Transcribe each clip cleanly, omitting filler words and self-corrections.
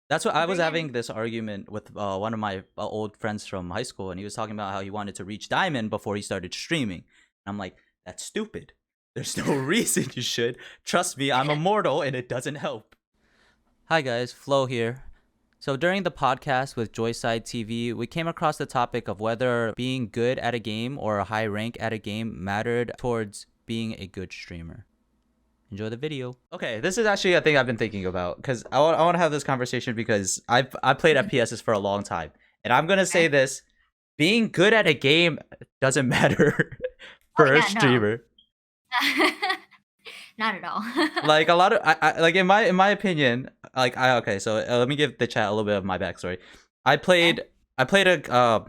That's what I was Bring in. having this argument with one of my old friends from high school, and he was talking about how he wanted to reach diamond before he started streaming. And I'm like, that's stupid. There's no reason you should. Trust me, I'm immortal, and it doesn't help. Hi guys, Flo here. So during the podcast with JoysideTV, we came across the topic of whether being good at a game or a high rank at a game mattered towards being a good streamer. Enjoy the video. Okay, this is actually a thing I've been thinking about because I want to have this conversation because I've played FPSs for a long time, and I'm gonna say Okay. this: being good at a game doesn't matter Oh for a yeah, no. streamer. Not at all. Like a lot of I like in my opinion, like I okay. So let me give the chat a little bit of my backstory. I Okay. played I played a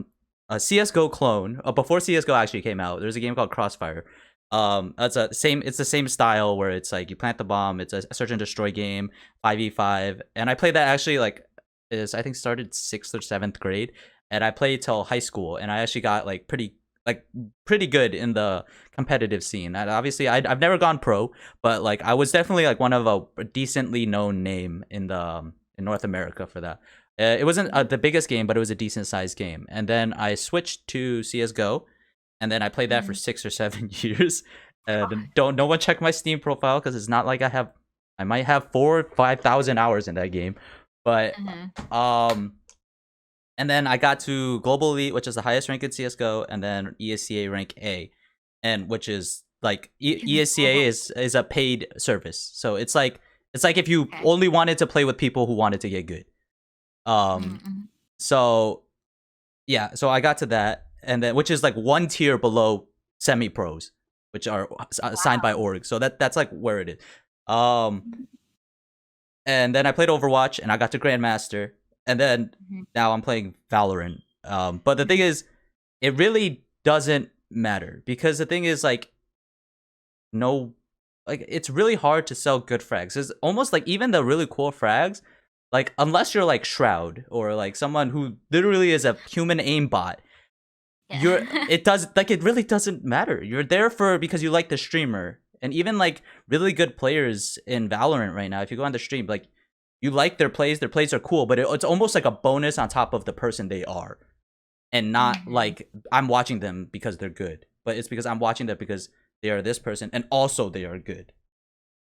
CS:GO clone before CS:GO actually came out. There's a game called Crossfire. That's a same. It's the same style where it's like you plant the bomb. It's a search and destroy game, 5v5, and I played that actually like is I think started 6th or 7th grade, and I played till high school, and I actually got pretty good in the competitive scene. And obviously, I've never gone pro, but like I was definitely like one of a decently known name in the in North America for that. It wasn't the biggest game, but it was a decent sized game. And then I switched to CS:GO, and then I played that for Mhm. 6 or 7 years. God. And don't no one check my Steam profile because it's not like I might have 4 or 5 thousand hours in that game, but Mhm. um and then I got to Global Elite, which is the highest rank in CS:GO, and then ESCA rank A, and which is like Even ESCA global. is a paid service. So it's like if you Okay. only wanted to play with people who wanted to get good. Um, Mhm. so yeah, so I got to that, and then which is like one tier below semi pros, which are assigned by Wow. org. So that's like where it is. Um, and then I played Overwatch, and I got to Grandmaster, and then Mhm. now I'm playing Valorant. But the thing is, it really doesn't matter because the thing is like no, like it's really hard to sell good frags. It's almost like even the really cool frags, like unless you're like Shroud or like someone who literally is a human aimbot, you're Yeah. it does like it really doesn't matter. You're there for because you like the streamer. And even like really good players in Valorant right now, if you go on the stream, like you like their plays are cool, but it's almost like a bonus on top of the person they are. And not Mhm. like I'm watching them because they're good, but it's because I'm watching them because they are this person and also they are good.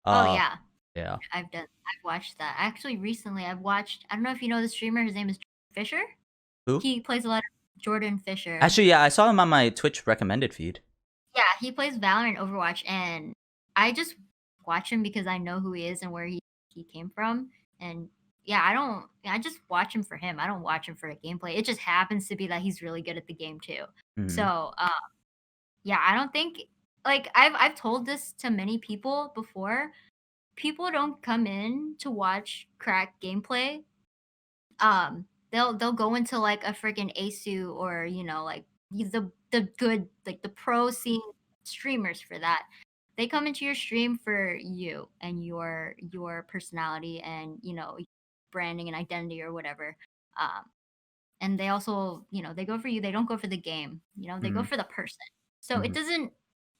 Oh Uh yeah. yeah. I've watched that. Actually recently I've watched, I don't know if you know the streamer, his name is Fisher. Who? He plays a lot of Jordan Fisher. Actually, yeah, I saw him on my Twitch recommended feed. Yeah, he plays Valorant, Overwatch, and I just watch him because I know who he is and where he came from. And yeah, I just watch him for him. I don't watch him for the gameplay. It just happens to be that he's really good at the game too. Mhm. So, yeah, I don't think, like, I've told this to many people before. People don't come in to watch crack gameplay. They'll go into like a freaking ASU, or like the good, like the pro scene streamers for that. They come into your stream for you and your personality and branding and identity or whatever. Um, and they also, they go for you. They don't go for the game. They go Mhm. for the person. So it Mhm. doesn't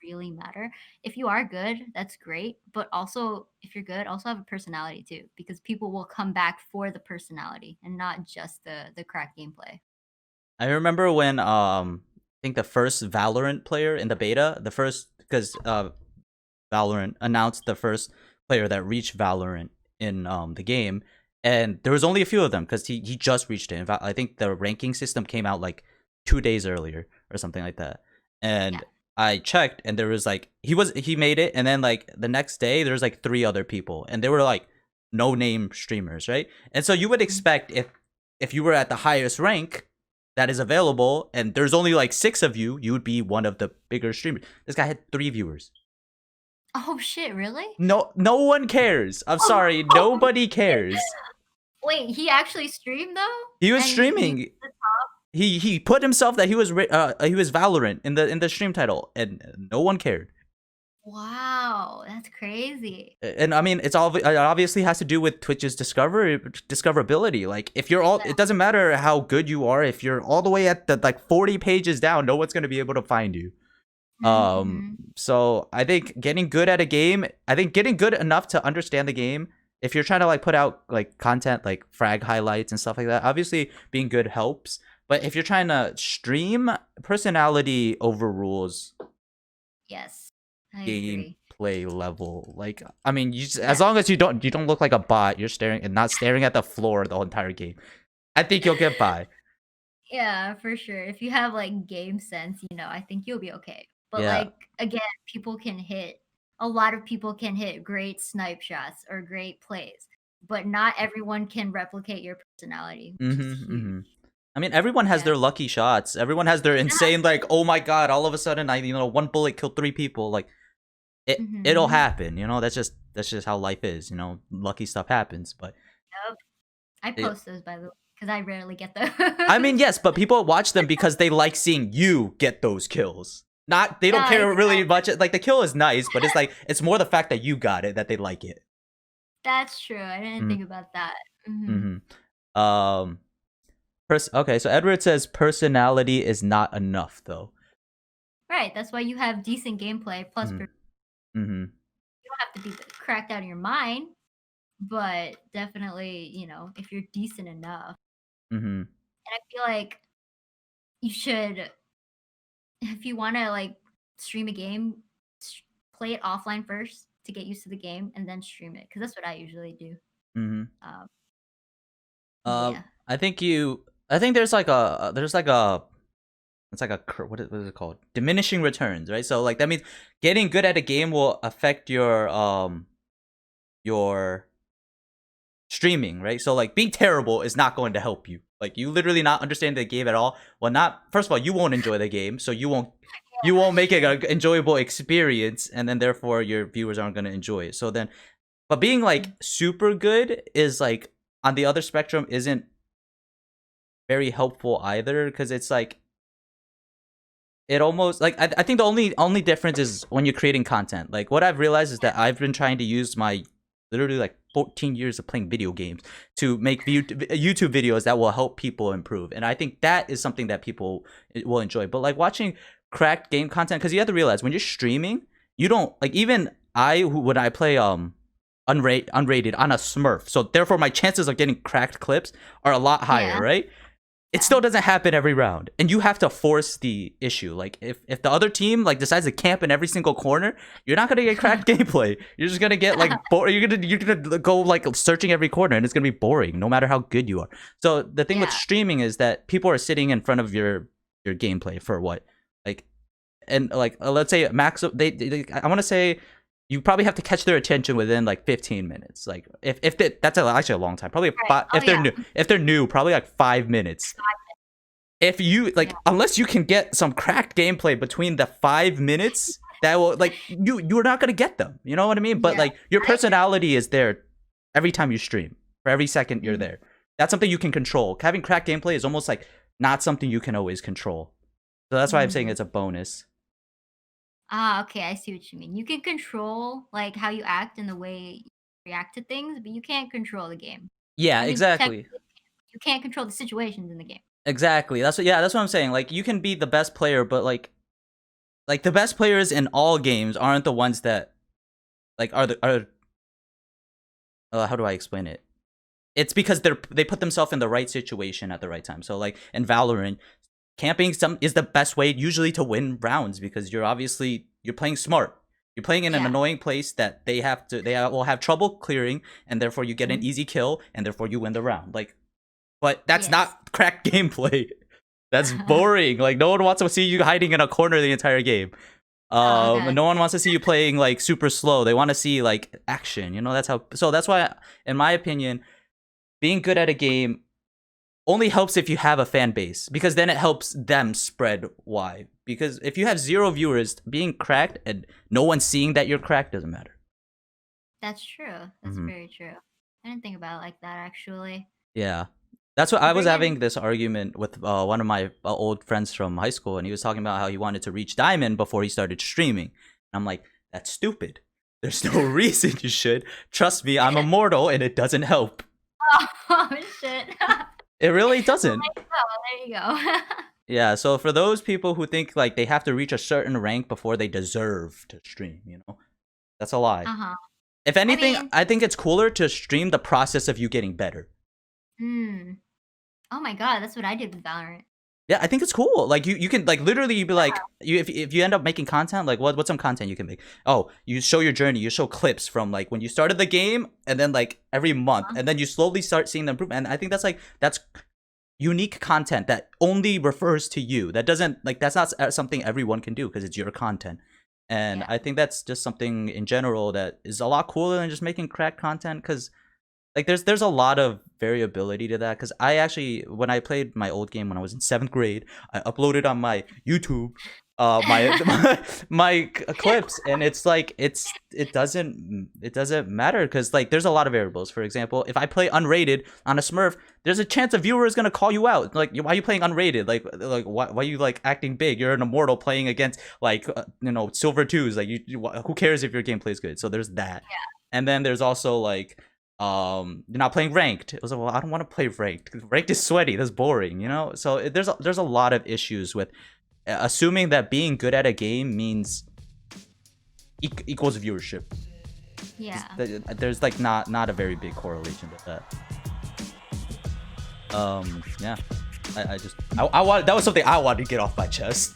really matter. If you are good, that's great. But also, if you're good, also have a personality too, because people will come back for the personality and not just the crack gameplay. I remember when I think the first Valorant player in the beta, the first because Valorant announced the first player that reached Valorant in the game, and there was only a few of them because he just reached it. In fact, I think the ranking system came out like 2 days earlier or something like that. Yeah. And I checked, and there was like he made it, and then like the next day there was like 3 other people, and they were like no name streamers, right? And so you would Mhm. expect if you were at the highest rank that is available, and there's only like 6 of you, you would be one of the bigger streamers. This guy had 3 viewers. Oh shit! Really? No one cares. I'm sorry, Oh, nobody shit. cares. Wait, he actually streamed though, He was and he streaming. He put himself that he was Valorant in the stream title, and no one cared. wow, that's crazy. And I mean, it obviously has to do with Twitch's discoverability. Like, if you're all, Yeah. it doesn't matter how good you are. If you're all the way at the like 40 pages down, no one's gonna be able to find you. Mm-hmm. So I think getting good at a game, I think getting good enough to understand the game if you're trying to like put out like content like frag highlights and stuff like that, obviously being good helps. But if you're trying to stream, personality overrules Yes, I agree. gameplay level. Like, I mean, as Yeah, long as you don't look like a bot, you're staring and not staring at the floor the whole entire game. I think you'll get by. yeah, for sure. If you have like game sense, I think you'll be okay. But Yeah. like again, a lot of people can hit great snipe shots or great plays, but not everyone can replicate your personality, which is huge. I mean, everyone has Yeah. their lucky shots. Everyone has their insane like, oh my god, all of a sudden one bullet killed 3 people. Like it'll Mm-hmm. happen. That's just how life is. Lucky stuff happens. But Yep. I it, post those by the way, because I rarely get those. I mean, yes, but people watch them because they like seeing you get those kills. Not they don't Yeah, care really exactly. much. Like the kill is nice, but it's more the fact that you got it that they like it. That's true. I didn't think about that. Hmm. Mm-hmm. Okay, so Edward says personality is not enough though. Right. That's why you have decent gameplay plus Mm-hmm. you don't have to be cracked out of your mind, but definitely, if you're decent enough. Mm-hmm. And I feel like you should, if you want to like stream a game, play it offline first to get used to the game and then stream it. Because that's what I usually do. Mm-hmm. Um, Um, yeah. I think you. I think there's like a what is it called? Diminishing returns, right? So like that means getting good at a game will affect your streaming, right? So like being terrible is not going to help you. Like you literally not understand the game at all. Well, not first of all, you won't enjoy the game, so you won't make it an enjoyable experience, and then therefore your viewers aren't going to enjoy it. So then, but being like super good is like on the other spectrum isn't very helpful either because it's like it almost like I think the only difference is when you're creating content. Like what I've realized is that I've been trying to use my literally like 14 years of playing video games to make YouTube videos that will help people improve, and I think that is something that people will enjoy. But like watching cracked game content, because you have to realize when you're streaming, you don't like even when I play unrated on a Smurf, so therefore my chances of getting cracked clips are a lot higher, Yeah. right? It Yeah. still doesn't happen every round, and you have to force the issue. Like if the other team like decides to camp in every single corner, you're not gonna get cracked gameplay. You're just gonna get like you're gonna go like searching every corner, and it's gonna be boring no matter how good you are. So the thing with Yeah. streaming is that people are sitting in front of your gameplay for what, like, and like let's say max I want to say you probably have to catch their attention within like 15 minutes. Like that's actually a long time. Probably Right. Oh, yeah. if they're new, probably like 5 minutes. If you Yeah. like, unless you can get some cracked gameplay between the 5 minutes, that will like you're not gonna get them. You know what I mean? But Yeah. like your I agree. personality is there every time you stream. For every second you're Mhm. there. That's something you can control. Having cracked gameplay is almost like not something you can always control. So that's why I'm saying Mhm. it's a bonus. Ah, okay, I see what you mean. You can control like how you act and the way you react to things, but you can't control the game. Yeah, I mean, exactly. technically, you can't control the situations in the game. Exactly. That's what I'm saying. Like you can be the best player, but like the best players in all games aren't the ones that like are how do I explain it? It's because they put themselves in the right situation at the right time. So like in Valorant, camping is the best way usually to win rounds because you're playing smart. You're playing in an Yeah. annoying place that they will have trouble clearing, and therefore you get an Mhm. easy kill, and therefore you win the round. Like, but that's Yes. not cracked gameplay. That's boring. Like no one wants to see you hiding in a corner the entire game. Oh, okay. No one wants to see you playing like super slow. They want to see like action. That's how. So that's why, in my opinion, being good at a game only helps if you have a fan base because then it helps them spread wide. Because if you have 0 viewers, being cracked and no one seeing that you're cracked doesn't matter. That's true. That's Hmm. very true. I didn't think about it like that actually. Yeah. That's what I was Friggin' having this argument with one of my old friends from high school, and he was talking about how he wanted to reach diamond before he started streaming. And I'm like, that's stupid. There's no reason you should. Trust me, I'm immortal, and it doesn't help. Oh shit. It really Well, doesn't. there you go. Yeah, so for those people who think like they have to reach a certain rank before they deserve to stream, that's a lie. Uh-huh. If anything, mean- I think it's cooler to stream the process of you getting better. Oh my god, that's what I did with Valorant. Yeah, I think it's cool. Like you can like literally you'd be like if you end up making content, like what's some content you can make? Oh, you show your journey, you show clips from like when you started the game and then like every month and then you slowly start seeing the improvement. And I think that's unique content that only refers to you. That doesn't like that's not something everyone can do because it's your content. And I think that's just something in general that is a lot cooler than just making crack content because like there's a lot of variability to that because I actually when I played my old game when I was in 7th grade I uploaded on my YouTube my clips and it's like it doesn't matter because like there's a lot of variables. For example, if I play unrated on a Smurf, there's a chance a viewer is gonna call you out like why are you playing unrated, like why are you like acting big, you're an Immortal playing against like silver 2s, like who cares if your gameplay is good. So there's that. And then there's also like you're not playing ranked. It was like, well, I don't want to play ranked. Ranked is sweaty. That's boring, So there's a lot of issues with assuming that being good at a game means equals viewership. Yeah. There's like not a very big correlation with that. Yeah. I want that was something I wanted to get off my chest.